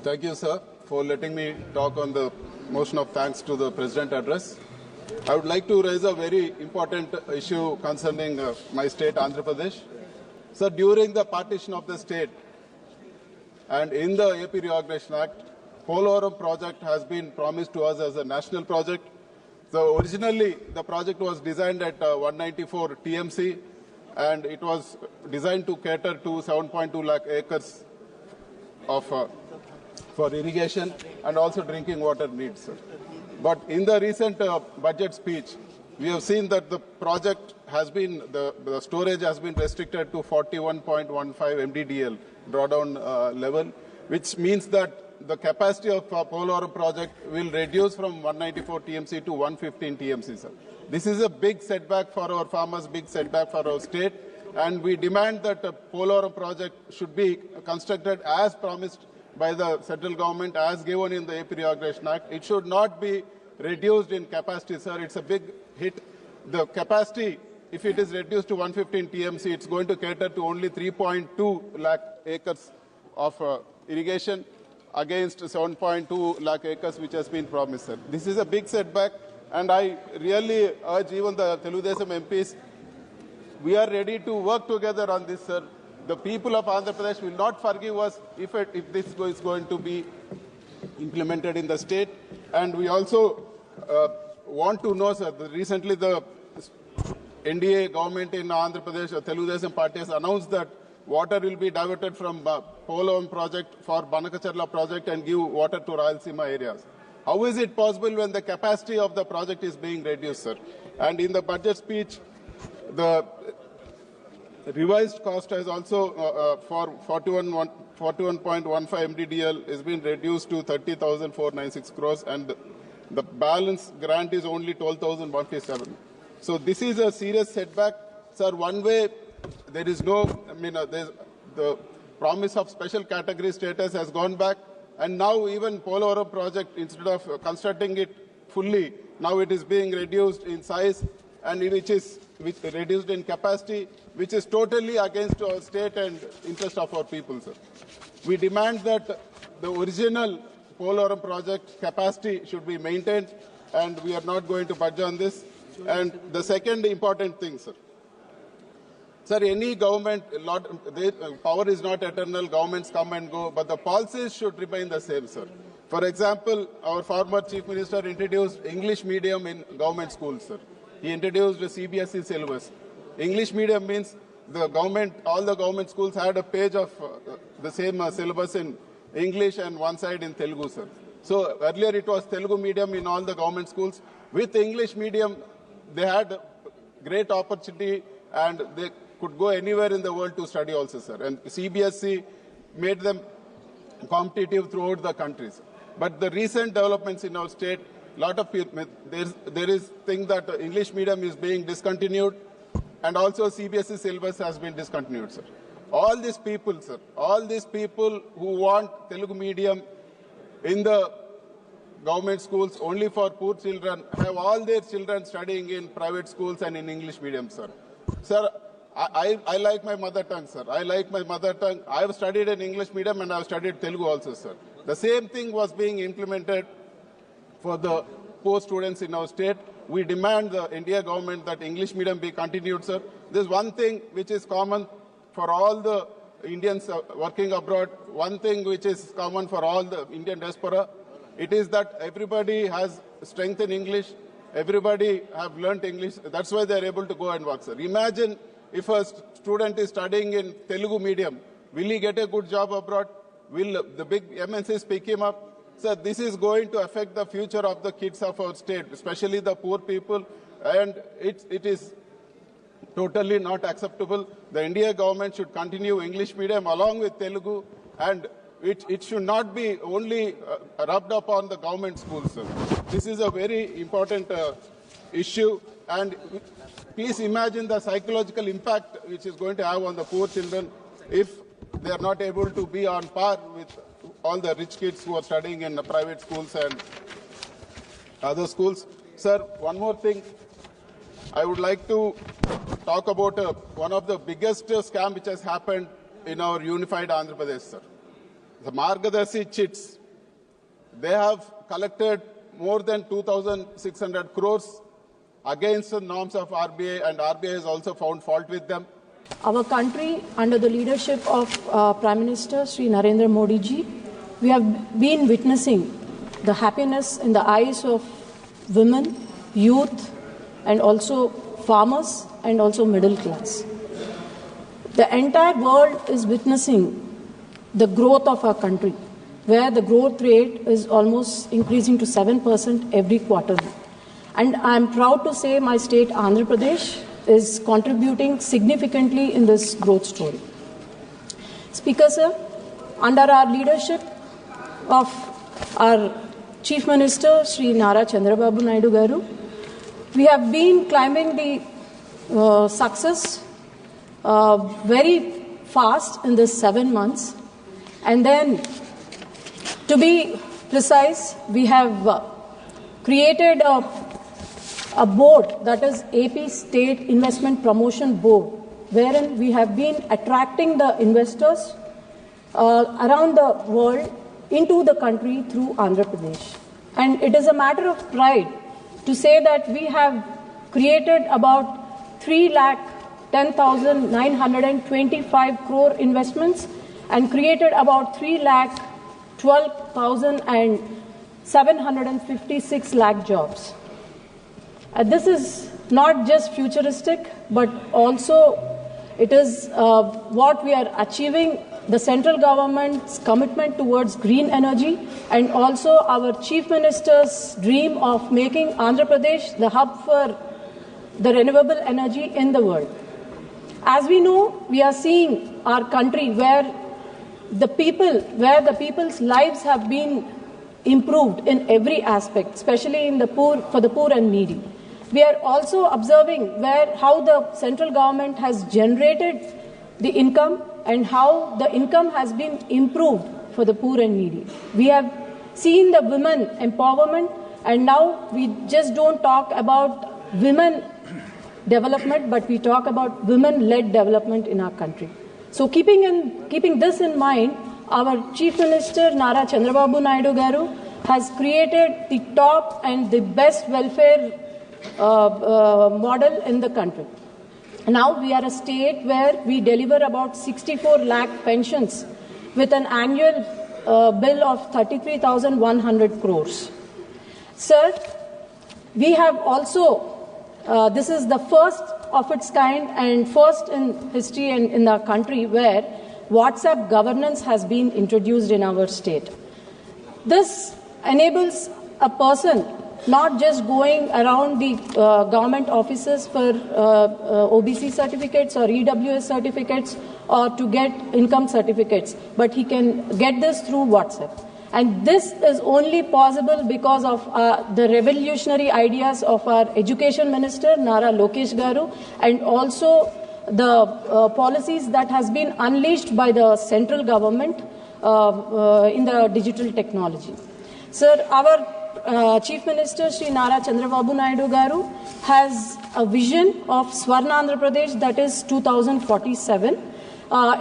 Thank you, sir, for letting me talk on the motion of thanks to the President address. I would like to raise a very important issue concerning my state, Andhra Pradesh. Sir, during the partition of the state and in the AP Reorganization Act, Polavaram project has been promised to us as a national project. So originally, the project was designed at 194 TMC, and it was designed to cater to 7.2 lakh acres of for irrigation and also drinking water needs. But in the recent budget speech, we have seen that the project has been, the storage has been restricted to 41.15 MDDL drawdown level, which means that the capacity of Polavaram project will reduce from 194 TMC to 115 TMC, sir. This is a big setback for our farmers, big setback for our state, and we demand that the Polavaram project should be constructed as promised by the central government, as given in the AP Reorganization Act. It should not be reduced in capacity, sir. It's a big hit. The capacity, if it is reduced to 115 TMC, it's going to cater to only 3.2 lakh acres of irrigation against 7.2 lakh acres which has been promised, sir. This is a big setback, and I really urge even the Telugudesam MPs, we are ready to work together on this, sir. The people of Andhra Pradesh will not forgive us if this is going to be implemented in the state. And we also want to know, sir, recently the NDA government in Andhra Pradesh, Telugudesam party, has announced that water will be diverted from Polavaram project for Banakacharla project and give water to Rayalaseema areas. How is it possible when the capacity of the project is being reduced, sir? And in the budget speech, the revised cost has also for 41.15 MDDL has been reduced to 30,496 crores, and the balance grant is only 12,157. So this is a serious setback, sir. One way, there is no, the promise of special category status has gone back, and now even Polavaram project, instead of constructing it fully, now it is being reduced in size, and which is reduced in capacity, which is totally against our state and interest of our people, sir. We demand that the original Polavaram project capacity should be maintained, and we are not going to budge on this. And the second important thing, sir. Sir, any government, power is not eternal, governments come and go, but the policies should remain the same, sir. For example, our former Chief Minister introduced English medium in government schools, sir. He introduced the CBSE syllabus. English medium means the government, all the government schools had a page of the same syllabus in English and one side in Telugu, sir. So earlier it was Telugu medium in all the government schools. With English medium, they had great opportunity and they could go anywhere in the world to study also, sir. And CBSE made them competitive throughout the countries. But the recent developments in our state, lot of people, there is thing that English medium is being discontinued, and also CBSE syllabus has been discontinued, sir. All these people, sir, all these people who want Telugu medium in the government schools only for poor children have all their children studying in private schools and in English medium, sir. Sir, I like my mother tongue, sir. I like my mother tongue. I have studied in English medium and I have studied Telugu also, sir. The same thing was being implemented for the poor students in our state. We demand the India government that English medium be continued, sir. There's one thing which is common for all the Indians working abroad, one thing which is common for all the Indian diaspora. It is that everybody has strength in English, everybody have learnt English. That's why they are able to go and work, sir. Imagine if a student is studying in Telugu medium, will he get a good job abroad? Will the big MNCs pick him up? Sir, this is going to affect the future of the kids of our state, especially the poor people, and it is totally not acceptable. The India government should continue English medium along with Telugu, and it should not be only rubbed upon the government schools, sir. This is a very important issue, and please imagine the psychological impact which is going to have on the poor children if they are not able to be on par with all the rich kids who are studying in the private schools and other schools. Sir, one more thing. I would like to talk about one of the biggest scam which has happened in our unified Andhra Pradesh, sir. the Margadarshi chits, they have collected more than 2,600 crores against the norms of RBI, and RBI has also found fault with them. Our country, under the leadership of Prime Minister Sri Narendra Modi ji, we have been witnessing the happiness in the eyes of women, youth, and also farmers, and also middle class. The entire world is witnessing the growth of our country, where the growth rate is almost increasing to 7% every quarter. And I am proud to say my state, Andhra Pradesh, is contributing significantly in this growth story. Speaker sir, under our leadership of our Chief Minister, Sri Nara Chandrababu Naidu Garu, we have been climbing the success very fast in this 7 months. And then, to be precise, we have created a board, that is AP State Investment Promotion Board, wherein we have been attracting the investors around the world into the country through Andhra Pradesh. And it is a matter of pride to say that we have created about 3,10,925 crore investments and created about 3,12,756 lakh jobs. This is not just futuristic, but also it is what we are achieving, the central government's commitment towards green energy, and also our Chief Minister's dream of making Andhra Pradesh the hub for the renewable energy in the world. As we know, we are seeing our country where the people's lives have been improved in every aspect, especially in for the poor and needy. We are also observing how the central government has generated the income and how the income has been improved for the poor and needy. We have seen the women empowerment, and now we just don't talk about women development, but we talk about women-led development in our country. So keeping this in mind, our Chief Minister Nara Chandrababu Naidu Garu has created the top and the best welfare model in the country. Now we are a state where we deliver about 64 lakh pensions with an annual bill of 33,100 crores. Sir, we have also, this is the first of its kind and first in history and in the country where WhatsApp governance has been introduced in our state. This enables a person not just going around the government offices for OBC certificates or EWS certificates or to get income certificates, but he can get this through WhatsApp. And this is only possible because of the revolutionary ideas of our Education Minister, Nara Lokesh Garu, and also the policies that has been unleashed by the central government in the digital technology. Sir, our Chief Minister Sri Nara Chandrababu Naidu Garu has a vision of Swarna Andhra Pradesh, that is 2047.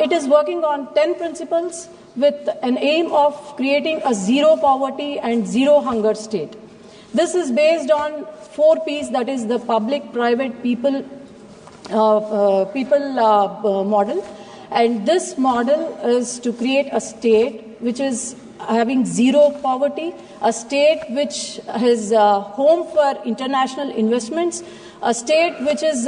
It is working on 10 principles with an aim of creating a zero poverty and zero hunger state. This is based on 4 P's, that is the public, private, people model. And this model is to create a state which is having zero poverty, a state which is home for international investments, a state which is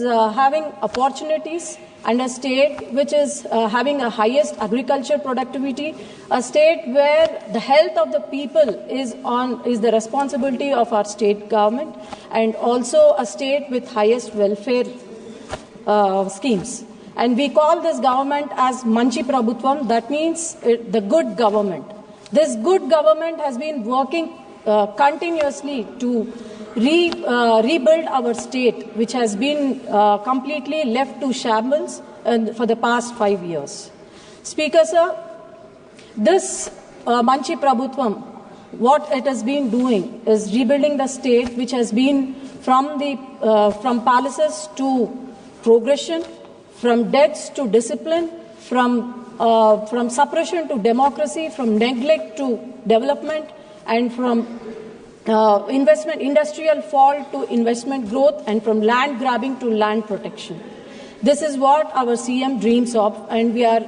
having opportunities, and a state which is having a highest agriculture productivity, a state where the health of the people is the responsibility of our state government, and also a state with highest welfare schemes. And we call this government as Manchi Prabhutvam, that means the good government. This good government has been working continuously to rebuild our state, which has been completely left to shambles for the past 5 years. Speaker sir, this Manchi Prabhutvam, what it has been doing is rebuilding the state, which has been from palaces to progression, from debts to discipline, from from suppression to democracy, from neglect to development, and from industrial fall to investment growth, and from land grabbing to land protection. This is what our CM dreams of, and we are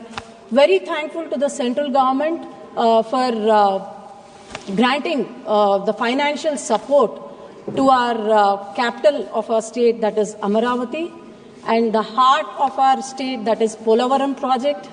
very thankful to the central government for granting the financial support to our capital of our state, that is Amaravati, and the heart of our state, that is Polavaram project.